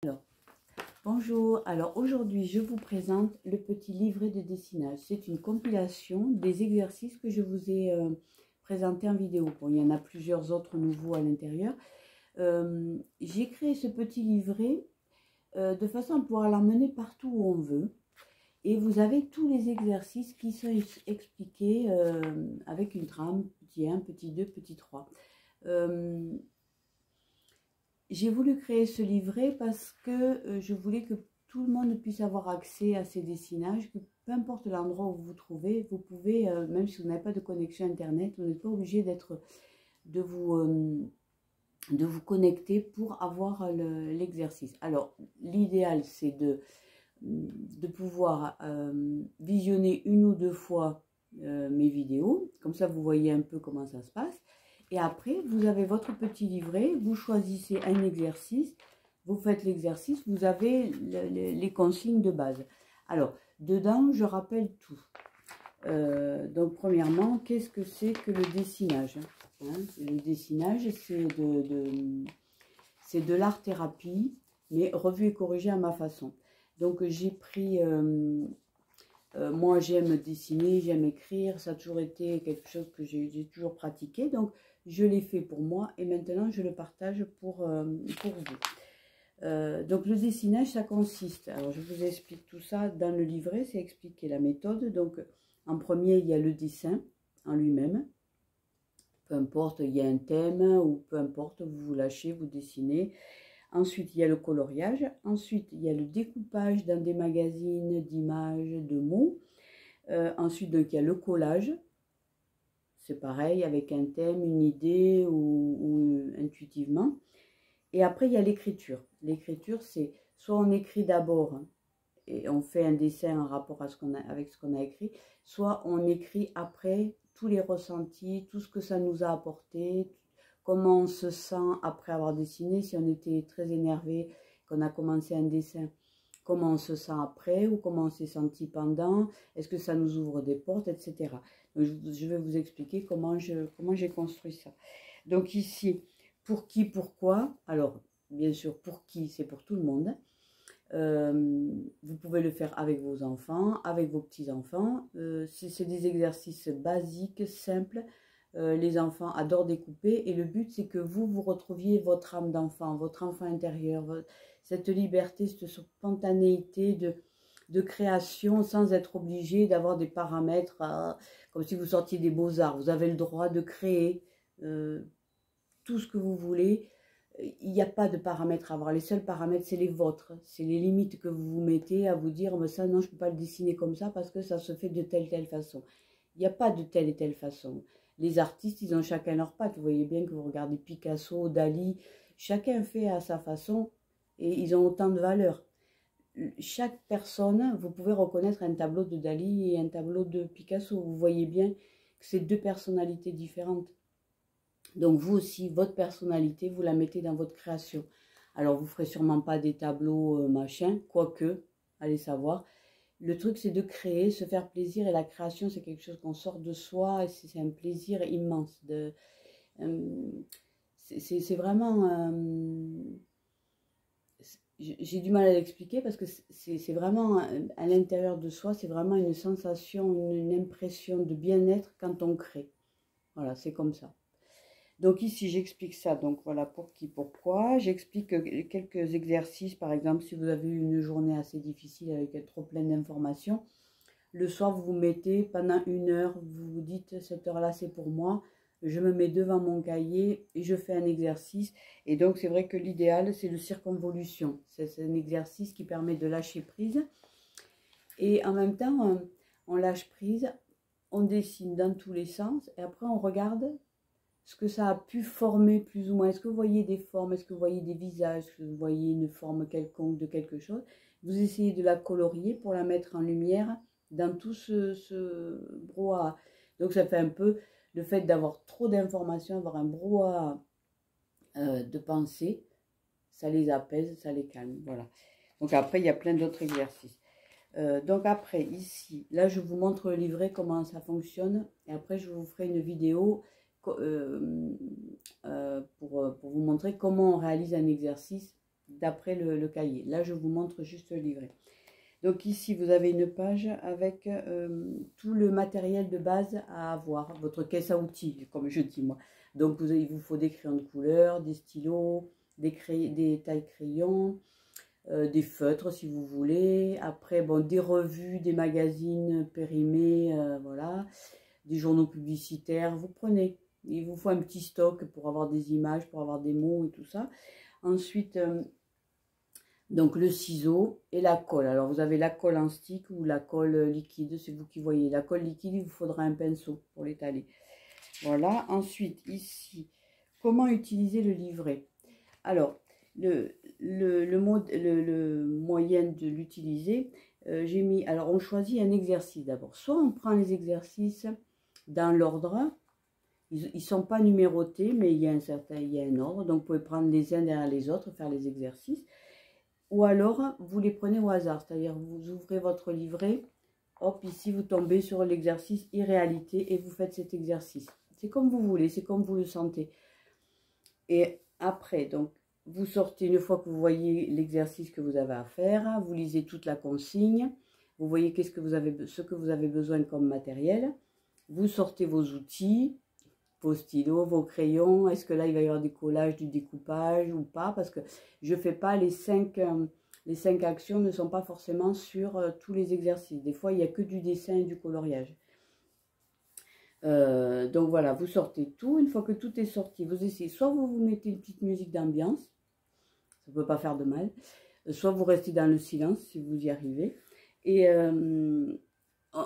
Alors, bonjour, alors aujourd'hui je vous présente le petit livret de dessinage. C'est une compilation des exercices que je vous ai présentés en vidéo. Bon, il y en a plusieurs autres nouveaux à l'intérieur. J'ai créé ce petit livret de façon à pouvoir l'emmener partout où on veut. Et vous avez tous les exercices qui sont expliqués avec une trame, petit 1, petit 2, petit 3. J'ai voulu créer ce livret parce que je voulais que tout le monde puisse avoir accès à ces dessinages, que peu importe l'endroit où vous vous trouvez, vous pouvez, même si vous n'avez pas de connexion internet, vous n'êtes pas obligé de vous connecter pour avoir l'exercice. Alors, l'idéal, c'est de pouvoir visionner une ou deux fois mes vidéos, comme ça vous voyez un peu comment ça se passe. Et après, vous avez votre petit livret, vous choisissez un exercice, vous faites l'exercice, vous avez les consignes de base. Alors, dedans, je rappelle tout. Donc, premièrement, qu'est-ce que c'est que le dessinage, hein? Le dessinage, c'est de l'art-thérapie, mais revu et corrigé à ma façon. Donc, j'ai pris... moi, j'aime dessiner, j'aime écrire, ça a toujours été quelque chose que j'ai toujours pratiqué. Donc, je l'ai fait pour moi et maintenant, je le partage pour vous. Donc, le dessinage, ça consiste... Alors, je vous explique tout ça dans le livret, c'est expliquer la méthode. Donc, en premier, il y a le dessin en lui-même. Peu importe, il y a un thème ou peu importe, vous vous lâchez, vous dessinez. Ensuite, il y a le coloriage. Ensuite, il y a le découpage dans des magazines d'images, de mots. Ensuite, donc, il y a le collage. C'est pareil, avec un thème, une idée ou intuitivement. Et après, il y a l'écriture. L'écriture, c'est soit on écrit d'abord hein, et on fait un dessin en rapport à avec ce qu'on a écrit, soit on écrit après tous les ressentis, tout ce que ça nous a apporté, comment on se sent après avoir dessiné, si on était très énervé, qu'on a commencé un dessin, comment on se sent après ou comment on s'est senti pendant, est-ce que ça nous ouvre des portes, etc. Donc, je vais vous expliquer comment j'ai construit ça. Donc ici, pour qui, pourquoi, alors bien sûr pour qui, c'est pour tout le monde. Vous pouvez le faire avec vos enfants, avec vos petits-enfants. C'est des exercices basiques, simples. Les enfants adorent découper et le but c'est que vous retrouviez votre âme d'enfant, votre enfant intérieur, cette liberté, cette spontanéité de création sans être obligé d'avoir des paramètres comme si vous sortiez des beaux-arts. Vous avez le droit de créer tout ce que vous voulez. Il n'y a pas de paramètres à avoir. Les seuls paramètres, c'est les vôtres. C'est les limites que vous vous mettez à vous dire, mais ça, non, je ne peux pas le dessiner comme ça parce que ça se fait de telle façon. Il n'y a pas de telle et telle façon. Les artistes, ils ont chacun leur patte. Vous voyez bien que vous regardez Picasso, Dali, chacun fait à sa façon et ils ont autant de valeur. Chaque personne, vous pouvez reconnaître un tableau de Dali et un tableau de Picasso. Vous voyez bien que c'est deux personnalités différentes. Donc vous aussi, votre personnalité, vous la mettez dans votre création. Alors vous ne ferez sûrement pas des tableaux machin, quoique, allez savoir. Le truc c'est de créer, se faire plaisir et la création c'est quelque chose qu'on sort de soi et c'est un plaisir immense. C'est vraiment... j'ai du mal à l'expliquer parce que c'est vraiment à l'intérieur de soi, c'est vraiment une sensation, une impression de bien-être quand on crée. Voilà, c'est comme ça. Donc ici, j'explique ça. Donc voilà, pour qui, pourquoi. J'explique quelques exercices. Par exemple, si vous avez eu une journée assez difficile avec trop plein d'informations, le soir, vous vous mettez pendant 1 heure, vous vous dites, cette heure-là, c'est pour moi. Je me mets devant mon cahier et je fais un exercice. Et donc, c'est vrai que l'idéal, c'est le circonvolution. C'est un exercice qui permet de lâcher prise. Et en même temps, on lâche prise, on dessine dans tous les sens. Et après, on regarde ce que ça a pu former plus ou moins. Est-ce que vous voyez des formes? Est-ce que vous voyez des visages? Est-ce que vous voyez une forme quelconque de quelque chose? Vous essayez de la colorier pour la mettre en lumière dans tout ce brouhaha. Donc ça fait un peu le fait d'avoir trop d'informations, avoir un brouhaha de pensée, ça les apaise, ça les calme. Voilà. Donc après, il y a plein d'autres exercices. Donc après, ici, là, je vous montre le livret, comment ça fonctionne. Et après, je vous ferai une vidéo pour vous montrer comment on réalise un exercice d'après le cahier. Là, je vous montre juste le livret. Donc ici, vous avez une page avec tout le matériel de base à avoir, votre caisse à outils, comme je dis moi. Donc il vous faut des crayons de couleur, des stylos, des tailles-crayons, des feutres si vous voulez. Après, bon, des revues, des magazines périmés, voilà, des journaux publicitaires. Vous prenez. Il vous faut un petit stock pour avoir des images, pour avoir des mots et tout ça. Ensuite, donc le ciseau et la colle. Alors vous avez la colle en stick ou la colle liquide, c'est vous qui voyez. La colle liquide, il vous faudra un pinceau pour l'étaler. Voilà. Ensuite, ici, comment utiliser le livret? Alors, le moyen de l'utiliser, j'ai mis... Alors, on choisit un exercice d'abord. Soit on prend les exercices dans l'ordre. Ils ne sont pas numérotés, mais il y a un ordre. Donc, vous pouvez prendre les uns derrière les autres, faire les exercices. Ou alors, vous les prenez au hasard. C'est-à-dire, vous ouvrez votre livret. Hop, ici, vous tombez sur l'exercice irréalité et vous faites cet exercice. C'est comme vous voulez, c'est comme vous le sentez. Et après, donc, vous sortez une fois que vous voyez l'exercice que vous avez à faire. Vous lisez toute la consigne. Vous voyez ce que vous avez besoin comme matériel. Vous sortez vos outils, vos stylos, vos crayons. Est-ce que là, il va y avoir des collages, du découpage ou pas? Parce que je ne fais pas les 5 actions ne sont pas forcément sur tous les exercices. Des fois, il n'y a que du dessin et du coloriage. Donc voilà, vous sortez tout. Une fois que tout est sorti, vous essayez. Soit vous mettez une petite musique d'ambiance. Ça ne peut pas faire de mal. Soit vous restez dans le silence si vous y arrivez. Et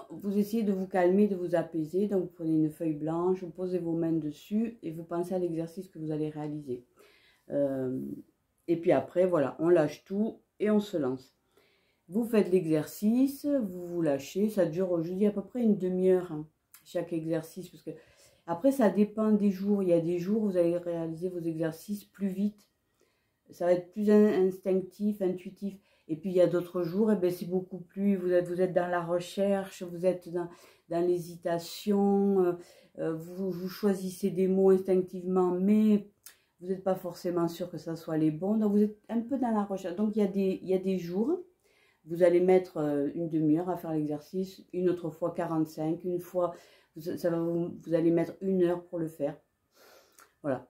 vous essayez de vous calmer, de vous apaiser. Donc, vous prenez une feuille blanche, vous posez vos mains dessus et vous pensez à l'exercice que vous allez réaliser. Et puis après, voilà, on lâche tout et on se lance. Vous faites l'exercice, vous vous lâchez. Ça dure, je dis, à peu près une demi-heure, hein, chaque exercice. Parce que après, ça dépend des jours. Il y a des jours où vous allez réaliser vos exercices plus vite. Ça va être plus instinctif, intuitif. Et puis, il y a d'autres jours, et c'est beaucoup plus, vous êtes dans la recherche, vous êtes dans l'hésitation, vous choisissez des mots instinctivement, mais vous n'êtes pas forcément sûr que ça soit les bons. Donc, vous êtes un peu dans la recherche. Donc, il y a des jours, vous allez mettre une demi-heure à faire l'exercice, une autre fois 45, une fois, vous allez mettre 1 heure pour le faire. Voilà.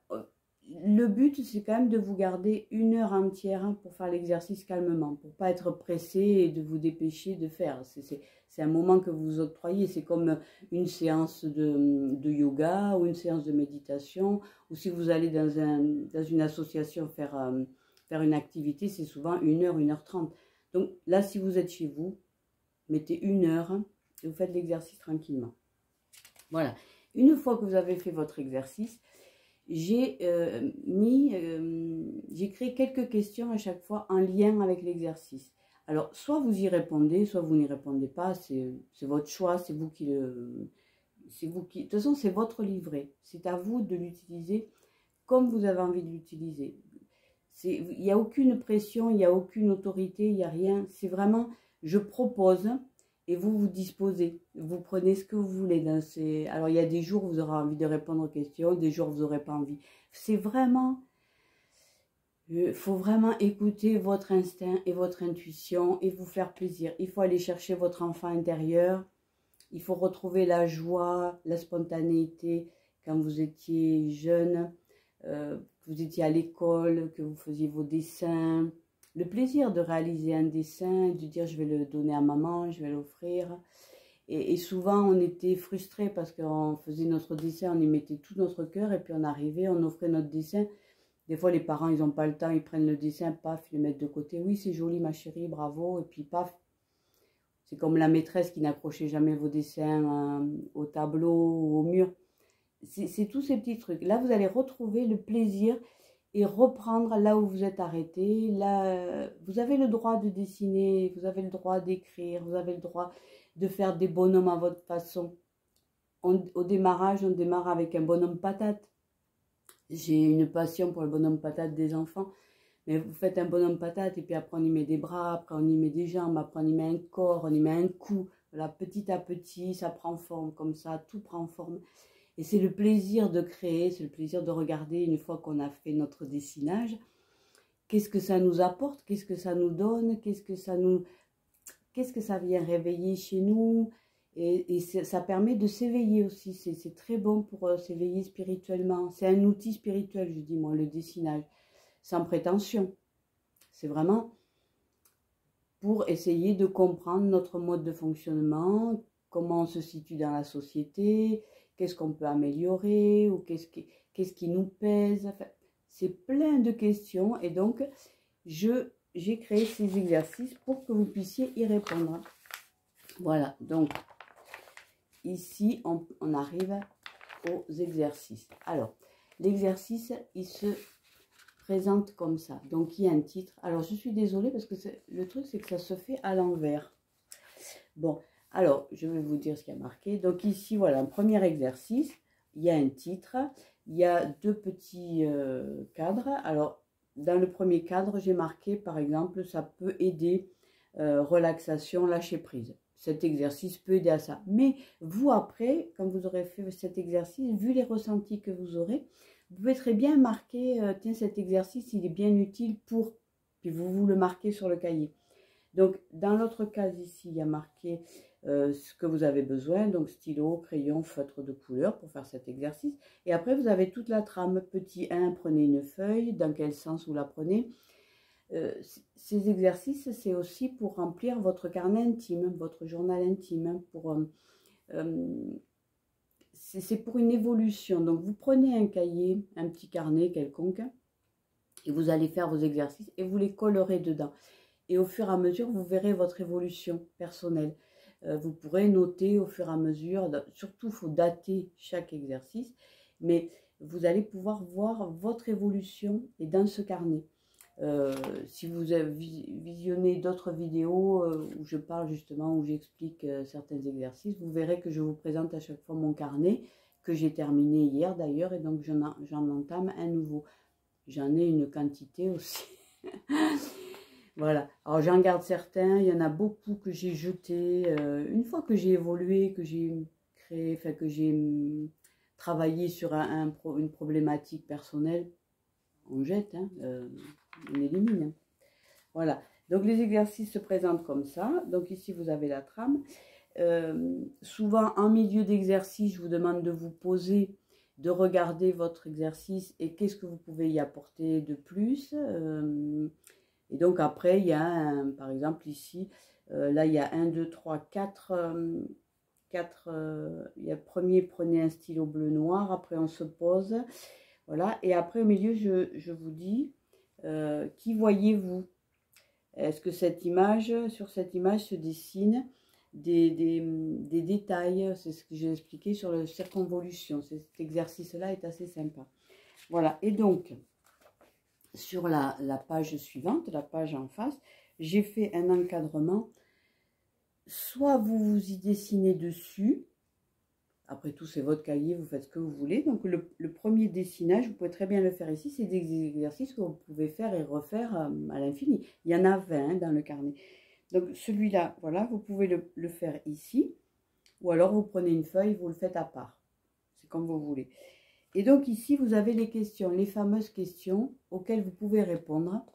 Le but, c'est quand même de vous garder 1 heure entière pour faire l'exercice calmement, pour ne pas être pressé et de vous dépêcher de faire. C'est un moment que vous octroyez, c'est comme une séance de yoga ou une séance de méditation, ou si vous allez dans une association faire une activité, c'est souvent 1 heure, 1 h 30. Donc là, si vous êtes chez vous, mettez 1 heure et vous faites l'exercice tranquillement. Voilà. Une fois que vous avez fait votre exercice, j'ai créé quelques questions à chaque fois en lien avec l'exercice. Alors, soit vous y répondez, soit vous n'y répondez pas, c'est votre choix, c'est vous qui le... De toute façon, c'est votre livret. C'est à vous de l'utiliser comme vous avez envie de l'utiliser. Il n'y a aucune pression, il n'y a aucune autorité, il n'y a rien. C'est vraiment, je propose... Et vous disposez, vous prenez ce que vous voulez. Alors, il y a des jours où vous aurez envie de répondre aux questions, des jours où vous n'aurez pas envie. C'est vraiment, il faut vraiment écouter votre instinct et votre intuition et vous faire plaisir. Il faut aller chercher votre enfant intérieur. Il faut retrouver la joie, la spontanéité quand vous étiez jeune, vous étiez à l'école, que vous faisiez vos dessins. Le plaisir de réaliser un dessin, de dire je vais le donner à maman, je vais l'offrir. Et souvent on était frustrés parce qu'on faisait notre dessin, on y mettait tout notre cœur et puis on arrivait, on offrait notre dessin. Des fois les parents ils n'ont pas le temps, ils prennent le dessin, paf, ils le mettent de côté. Oui c'est joli ma chérie, bravo, et puis paf. C'est comme la maîtresse qui n'accrochait jamais vos dessins au tableau ou au mur. C'est tous ces petits trucs. Là vous allez retrouver le plaisir et reprendre là où vous êtes arrêté. Là, vous avez le droit de dessiner, vous avez le droit d'écrire, vous avez le droit de faire des bonhommes à votre façon. Au démarrage, on démarre avec un bonhomme patate. J'ai une passion pour le bonhomme patate des enfants. Mais vous faites un bonhomme patate et puis après on y met des bras, après on y met des jambes, après on y met un corps, on y met un cou. Voilà, petit à petit, ça prend forme comme ça, tout prend forme. Et c'est le plaisir de créer, c'est le plaisir de regarder une fois qu'on a fait notre dessinage. qu'est-ce que ça nous apporte, qu'est-ce que ça nous donne, qu'est-ce que ça vient réveiller chez nous. Et ça permet de s'éveiller aussi. C'est très bon pour s'éveiller spirituellement. C'est un outil spirituel, je dis moi, le dessinage. Sans prétention. C'est vraiment pour essayer de comprendre notre mode de fonctionnement, comment on se situe dans la société, qu'est-ce qu'on peut améliorer, ou qu'est-ce qui nous pèse. Enfin, c'est plein de questions. Et donc, j'ai créé ces exercices pour que vous puissiez y répondre. Voilà, donc... Ici, on arrive aux exercices. Alors, l'exercice, il se présente comme ça. Donc, il y a un titre. Alors, je suis désolée parce que le truc, c'est que ça se fait à l'envers. Bon, alors, je vais vous dire ce qu'il y a marqué. Donc, ici, voilà, un premier exercice. Il y a un titre. Il y a deux petits cadres. Alors, dans le premier cadre, j'ai marqué, par exemple, ça peut aider relaxation, lâcher prise. Cet exercice peut aider à ça. Mais vous, après, quand vous aurez fait cet exercice, vu les ressentis que vous aurez, vous pouvez très bien marquer, tiens, cet exercice, il est bien utile pour... Puis vous le marquez sur le cahier. Donc, dans l'autre case ici, il y a marqué ce que vous avez besoin. Donc, stylo, crayon, feutre de couleur pour faire cet exercice. Et après, vous avez toute la trame. Petit 1, prenez une feuille. Dans quel sens vous la prenez? Ces exercices, c'est aussi pour remplir votre carnet intime, votre journal intime. C'est pour une évolution. Donc, vous prenez un cahier, un petit carnet quelconque, et vous allez faire vos exercices et vous les collerez dedans. Et au fur et à mesure, vous verrez votre évolution personnelle. Vous pourrez noter au fur et à mesure, surtout il faut dater chaque exercice, mais vous allez pouvoir voir votre évolution et dans ce carnet. Si vous avez visionné d'autres vidéos où je parle justement, où j'explique certains exercices, vous verrez que je vous présente à chaque fois mon carnet, que j'ai terminé hier d'ailleurs, et donc j'en entame un nouveau. J'en ai une quantité aussi. Voilà, alors j'en garde certains, il y en a beaucoup que j'ai jetés. Une fois que j'ai évolué, que j'ai créé, enfin que j'ai travaillé sur une problématique personnelle, on jette, hein, on élimine. Hein. Voilà, donc les exercices se présentent comme ça. Donc ici, vous avez la trame. Souvent, en milieu d'exercice, je vous demande de vous poser, de regarder votre exercice et qu'est-ce que vous pouvez y apporter de plus. Et donc après, il y a, par exemple ici, là, il y a 1, 2, 3, 4... il y a premier, prenez un stylo bleu noir. Après, on se pose. Voilà, et après au milieu, je vous dis, qui voyez-vous? Est-ce que sur cette image se dessinent des détails? C'est ce que j'ai expliqué sur la circonvolution. Cet exercice-là est assez sympa. Voilà, et donc, sur la page suivante, la page en face, j'ai fait un encadrement. Soit vous y dessinez dessus. Après tout, c'est votre cahier, vous faites ce que vous voulez. Donc, le premier dessinage, vous pouvez très bien le faire ici. C'est des exercices que vous pouvez faire et refaire à l'infini. Il y en a 20 dans le carnet. Donc, celui-là, voilà, vous pouvez le faire ici. Ou alors, vous prenez une feuille, vous le faites à part. C'est comme vous voulez. Et donc, ici, vous avez les questions, les fameuses questions auxquelles vous pouvez répondre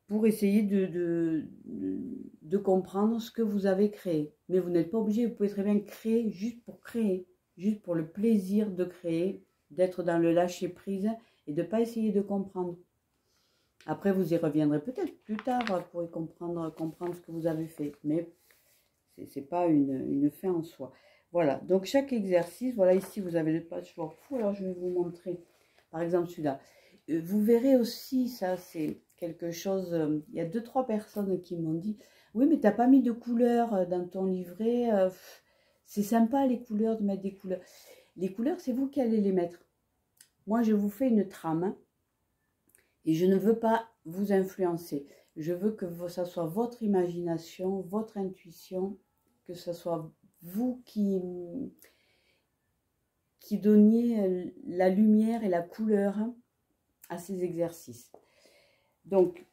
pour essayer de comprendre ce que vous avez créé. Mais vous n'êtes pas obligé, vous pouvez très bien créer, juste pour le plaisir de créer, d'être dans le lâcher-prise et de ne pas essayer de comprendre. Après, vous y reviendrez peut-être plus tard pour comprendre ce que vous avez fait, mais ce n'est pas une fin en soi. Voilà, donc chaque exercice, voilà, ici vous avez le patchwork fou, alors je vais vous montrer, par exemple celui-là. Vous verrez aussi, ça c'est quelque chose, il y a 2-3 personnes qui m'ont dit, oui mais tu n'as pas mis de couleurs dans ton livret, c'est sympa les couleurs, de mettre des couleurs. Les couleurs, c'est vous qui allez les mettre. Moi je vous fais une trame, hein, et je ne veux pas vous influencer. Je veux que ça soit votre imagination, votre intuition, que ce soit vous qui donniez la lumière et la couleur à ces exercices. Donc,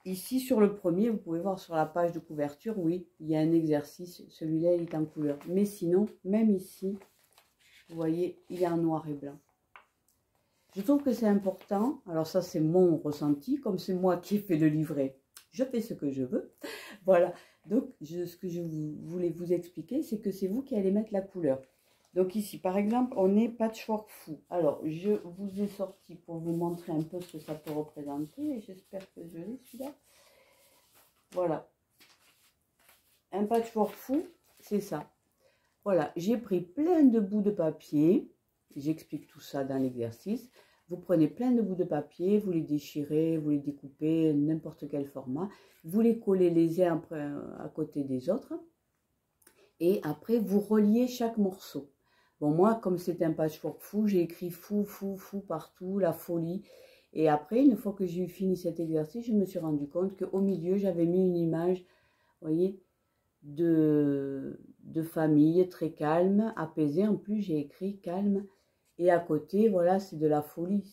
ici sur le premier, vous pouvez voir sur la page de couverture, oui, il y a un exercice, celui-là il est en couleur. Mais sinon, même ici, vous voyez, il est en noir et blanc. Je trouve que c'est important. Alors ça, c'est mon ressenti. Comme c'est moi qui ai fait le livret, je fais ce que je veux. Voilà. Donc, ce que je voulais vous expliquer, c'est que c'est vous qui allez mettre la couleur. Donc ici, par exemple, on est patchwork fou. Alors, je vous ai sorti pour vous montrer un peu ce que ça peut représenter. J'espère que je l'ai, celui-là. Voilà. Un patchwork fou, c'est ça. Voilà, j'ai pris plein de bouts de papier. J'explique tout ça dans l'exercice. Vous prenez plein de bouts de papier, vous les déchirez, vous les découpez, n'importe quel format. Vous les collez les uns à côté des autres. Et après, vous reliez chaque morceau. Bon, moi, comme c'est un patchwork fou, j'ai écrit fou, fou, fou partout, la folie. Et après, une fois que j'ai eu fini cet exercice, je me suis rendu compte qu'au milieu, j'avais mis une image, vous voyez, de famille très calme, apaisée. En plus, j'ai écrit calme. Et à côté, voilà, c'est de la folie.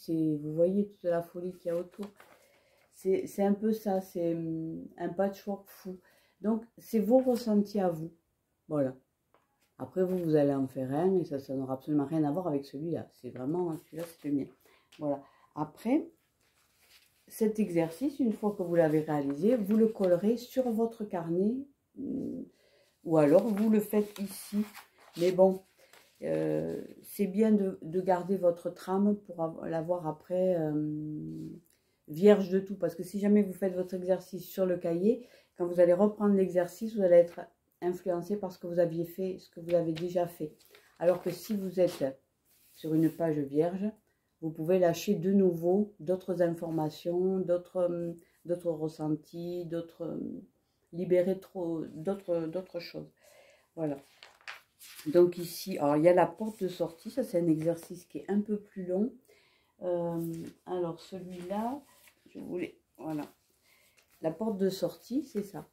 Vous voyez toute la folie qu'il y a autour. C'est un peu ça, c'est un patchwork fou. Donc, c'est vos ressentis à vous. Voilà. Après, vous allez en faire un et ça n'aura absolument rien à voir avec celui-là. C'est vraiment, celui-là, c'est le mien. Voilà. Après, cet exercice, une fois que vous l'avez réalisé, vous le collerez sur votre carnet ou alors vous le faites ici. Mais bon, c'est bien de garder votre trame pour l'avoir après vierge de tout. Parce que si jamais vous faites votre exercice sur le cahier, quand vous allez reprendre l'exercice, vous allez être influencé par ce que vous aviez fait, ce que vous avez déjà fait. Alors que si vous êtes sur une page vierge, vous pouvez lâcher de nouveau d'autres informations, d'autres ressentis, libérer d'autres choses. Voilà. Donc ici, alors il y a la porte de sortie, ça c'est un exercice qui est un peu plus long. Alors celui-là, je voulais, voilà. La porte de sortie, c'est ça.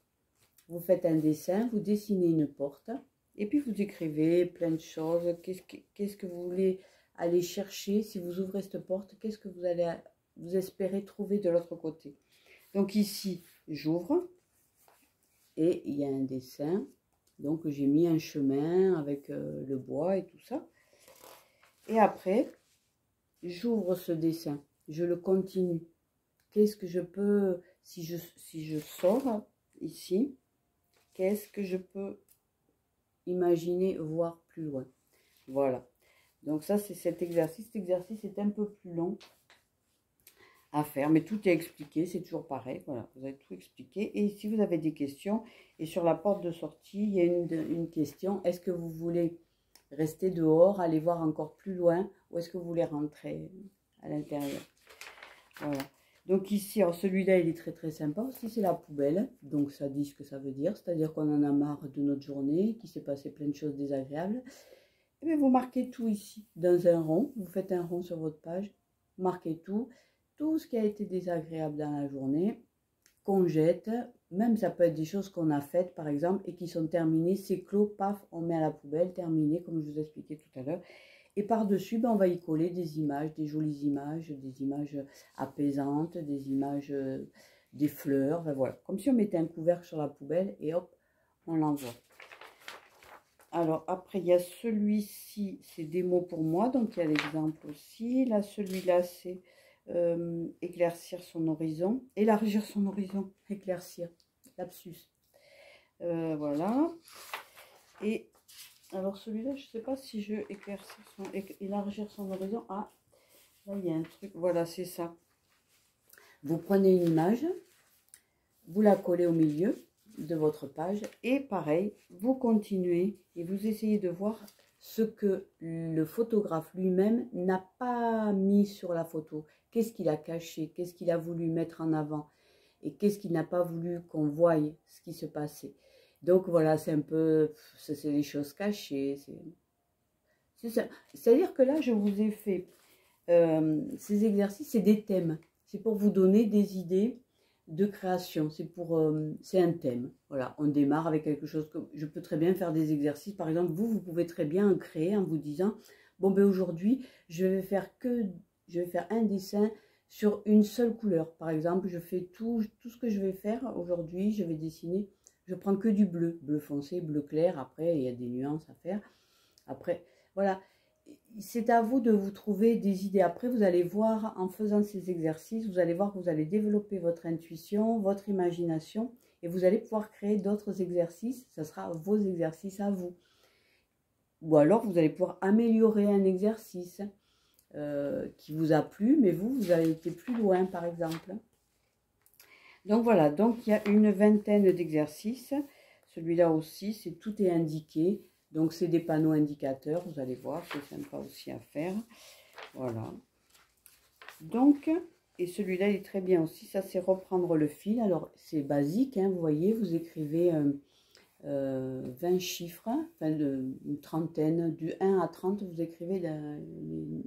Vous faites un dessin, vous dessinez une porte, et puis vous écrivez plein de choses. Qu'est-ce que vous voulez aller chercher si vous ouvrez cette porte? Qu'est-ce que vous espérez trouver de l'autre côté? Donc ici, j'ouvre, et il y a un dessin. Donc j'ai mis un chemin avec le bois et tout ça. Et après, j'ouvre ce dessin, je le continue. Qu'est-ce que je peux, si je sors ici, qu'est-ce que je peux imaginer, voir plus loin? Voilà. Donc ça, c'est cet exercice. Cet exercice est un peu plus long à faire, mais tout est expliqué, c'est toujours pareil. Voilà, vous avez tout expliqué. Et si vous avez des questions, et sur la porte de sortie, il y a une question. Est-ce que vous voulez rester dehors, aller voir encore plus loin, ou est-ce que vous voulez rentrer à l'intérieur? Voilà. Donc ici, celui-là, il est très très sympa aussi, c'est la poubelle. Donc ça dit ce que ça veut dire, c'est-à-dire qu'on en a marre de notre journée, qu'il s'est passé plein de choses désagréables. Et bien vous marquez tout ici, dans un rond, vous faites un rond sur votre page, marquez tout ce qui a été désagréable dans la journée, qu'on jette, même ça peut être des choses qu'on a faites par exemple, et qui sont terminées, c'est clos, paf, on met à la poubelle, terminé, comme je vous expliquais tout à l'heure. Et par-dessus, ben, on va y coller des images, des jolies images, des images apaisantes, des images, des fleurs, ben voilà. Comme si on mettait un couvercle sur la poubelle et hop, on l'envoie. Alors après, il y a celui-ci, c'est des mots pour moi, donc il y a l'exemple aussi. Là, celui-là, c'est éclaircir son horizon, élargir son horizon, éclaircir, lapsus. Voilà. Et alors celui-là, je ne sais pas si je élargir son horizon. Ah, là il y a un truc, voilà, c'est ça. Vous prenez une image, vous la collez au milieu de votre page et pareil, vous continuez et vous essayez de voir ce que le photographe lui-même n'a pas mis sur la photo. Qu'est-ce qu'il a caché, qu'est-ce qu'il a voulu mettre en avant et qu'est-ce qu'il n'a pas voulu qu'on voie ce qui se passait. Donc voilà, c'est un peu, c'est des choses cachées. C'est-à-dire que là, je vous ai fait ces exercices, c'est des thèmes. C'est pour vous donner des idées de création. C'est un thème. Voilà, on démarre avec quelque chose que je peux très bien faire des exercices. Par exemple, vous pouvez très bien créer en vous disant, bon ben aujourd'hui, je vais faire un dessin sur une seule couleur. Par exemple, je fais tout ce que je vais faire aujourd'hui, je vais dessiner. Je prends que du bleu, bleu foncé, bleu clair. Après, il y a des nuances à faire. Après, voilà. c'est à vous de vous trouver des idées. Après, vous allez voir, en faisant ces exercices, vous allez voir que vous allez développer votre intuition, votre imagination, et vous allez pouvoir créer d'autres exercices. Ce sera vos exercices à vous. Ou alors, vous allez pouvoir améliorer un exercice qui vous a plu, mais vous avez été plus loin, par exemple. Donc voilà, donc il y a une vingtaine d'exercices. Celui-là aussi, tout est indiqué. Donc c'est des panneaux indicateurs, vous allez voir, c'est sympa aussi à faire. Voilà. Donc, et celui-là, il est très bien aussi. Ça, c'est reprendre le fil. Alors, c'est basique, hein, vous voyez, vous écrivez 20 chiffres, enfin une trentaine, du 1 à 30, vous écrivez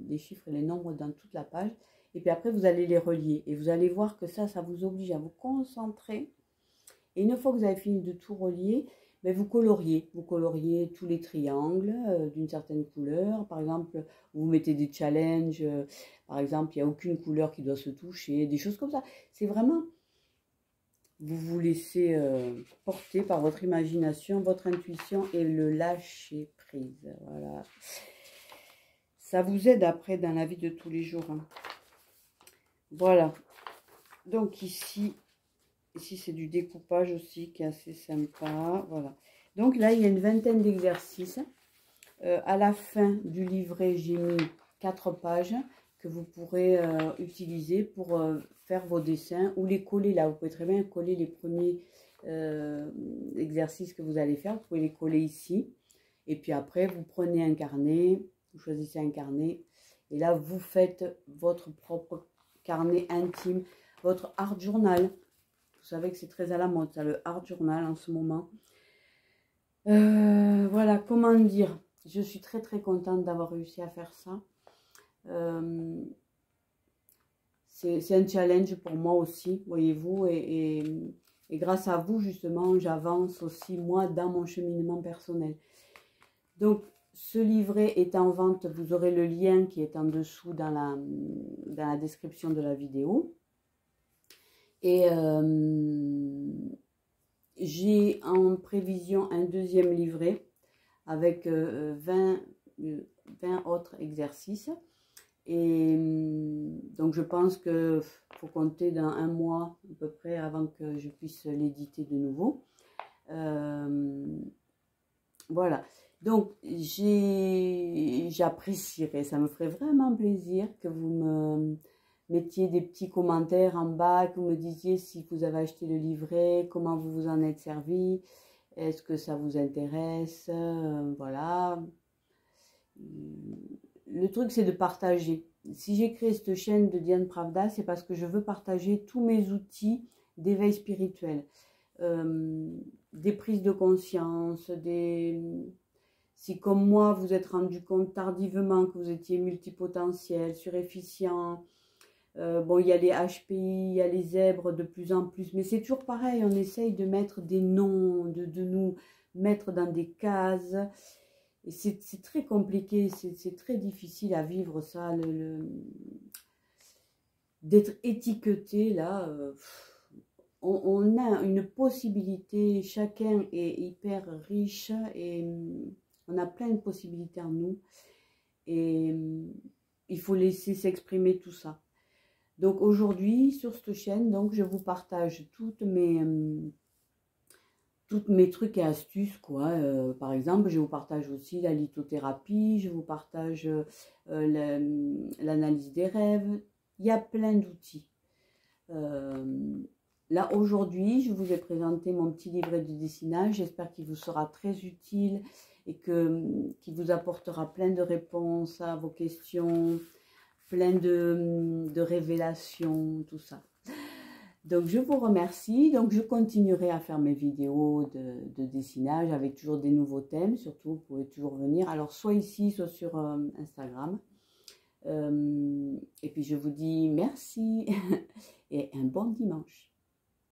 les chiffres et les nombres dans toute la page. Et puis après, vous allez les relier. Et vous allez voir que ça vous oblige à vous concentrer. Et une fois que vous avez fini de tout relier, ben vous coloriez. Vous coloriez tous les triangles d'une certaine couleur. Par exemple, vous mettez des challenges. Par exemple, il n'y a aucune couleur qui doit se toucher. Des choses comme ça. C'est vraiment... Vous vous laissez porter par votre imagination, votre intuition et le lâcher prise. Voilà. Ça vous aide après dans la vie de tous les jours. Hein. Voilà. Donc ici c'est du découpage aussi qui est assez sympa. Voilà. Donc là, il y a une vingtaine d'exercices. À la fin du livret, j'ai mis 4 pages que vous pourrez utiliser pour faire vos dessins ou les coller là. Vous pouvez très bien coller les premiers exercices que vous allez faire. Vous pouvez les coller ici. Et puis après, vous prenez un carnet, vous choisissez un carnet. Et là, vous faites votre propre carnet intime, votre art journal. Vous savez que c'est très à la mode, ça, le art journal en ce moment. Voilà, comment dire. Je suis très très contente d'avoir réussi à faire ça. C'est un challenge pour moi aussi, voyez-vous. Et grâce à vous, justement, j'avance aussi, moi, dans mon cheminement personnel. Donc, ce livret est en vente. Vous aurez le lien qui est en dessous dans la description de la vidéo. Et j'ai en prévision un deuxième livret avec 20 autres exercices. Et donc je pense qu'il faut compter dans un mois à peu près avant que je puisse l'éditer de nouveau. Voilà. Donc j'apprécierais, ça me ferait vraiment plaisir que vous me mettiez des petits commentaires en bas, que vous me disiez si vous avez acheté le livret, comment vous vous en êtes servi, est-ce que ça vous intéresse, voilà. Le truc, c'est de partager. Si j'ai créé cette chaîne de Diane Pravda, c'est parce que je veux partager tous mes outils d'éveil spirituel. Des prises de conscience, si comme moi, vous êtes rendu compte tardivement que vous étiez multipotentiel, surefficient, bon, il y a les HPI, il y a les zèbres de plus en plus, mais c'est toujours pareil, on essaye de mettre des noms, de nous mettre dans des cases, et c'est très compliqué, c'est très difficile à vivre ça, d'être étiqueté là, on a une possibilité, chacun est hyper riche, et on a plein de possibilités en nous, et il faut laisser s'exprimer tout ça. Donc aujourd'hui, sur cette chaîne, donc, je vous partage toutes mes trucs et astuces, quoi. Par exemple, je vous partage aussi la lithothérapie, je vous partage l'analyse des rêves. Il y a plein d'outils. Là, aujourd'hui, je vous ai présenté mon petit livret de dessinage. J'espère qu'il vous sera très utile et qu'il vous apportera plein de réponses à vos questions, plein de révélations, tout ça. Donc, je vous remercie. Donc, je continuerai à faire mes vidéos de dessinage avec toujours des nouveaux thèmes. Surtout, vous pouvez toujours venir. Alors, soit ici, soit sur Instagram. Et puis, je vous dis merci et un bon dimanche.